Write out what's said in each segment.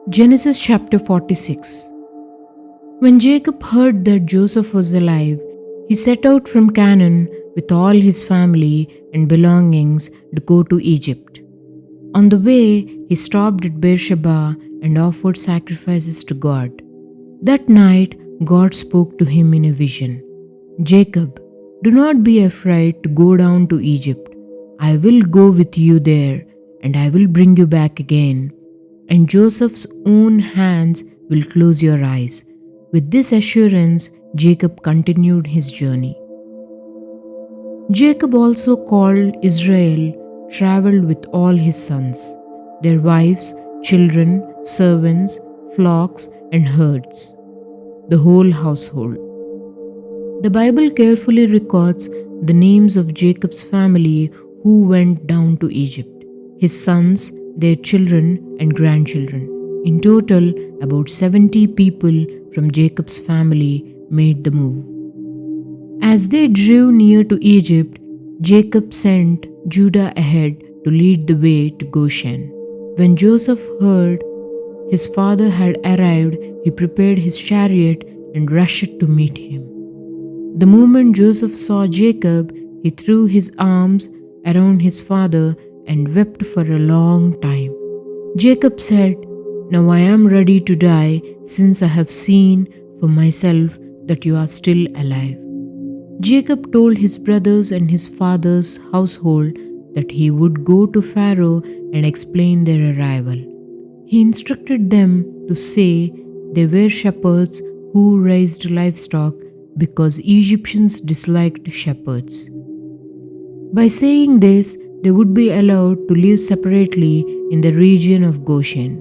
Genesis chapter 46. When Jacob heard that Joseph was alive, he set out from Canaan with all his family and belongings to go to Egypt. On the way, he stopped at Beersheba and offered sacrifices to God. That night, God spoke to him in a vision. Jacob, do not be afraid to go down to Egypt. I will go with you there, and I will bring you back again. And Joseph's own hands will close your eyes. With this assurance, Jacob continued his journey. Jacob, also called Israel, traveled with all his sons, their wives, children, servants, flocks, and herds, the whole household. The Bible carefully records the names of Jacob's family who went down to Egypt, his sons, their children, and grandchildren. In total, about 70 people from Jacob's family made the move. As they drew near to Egypt, Jacob sent Judah ahead to lead the way to Goshen. When Joseph heard his father had arrived, he prepared his chariot and rushed to meet him. The moment Joseph saw Jacob, he threw his arms around his father and wept for a long time. Jacob said, "Now I am ready to die, since I have seen for myself that you are still alive." Jacob told his brothers and his father's household that he would go to Pharaoh and explain their arrival. He instructed them to say they were shepherds who raised livestock because Egyptians disliked shepherds. By saying this, they would be allowed to live separately in the region of Goshen,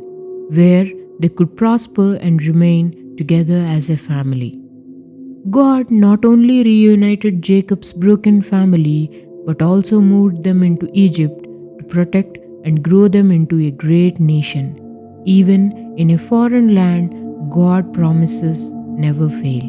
where they could prosper and remain together as a family. God not only reunited Jacob's broken family, but also moved them into Egypt to protect and grow them into a great nation. Even in a foreign land, God's promises never fail.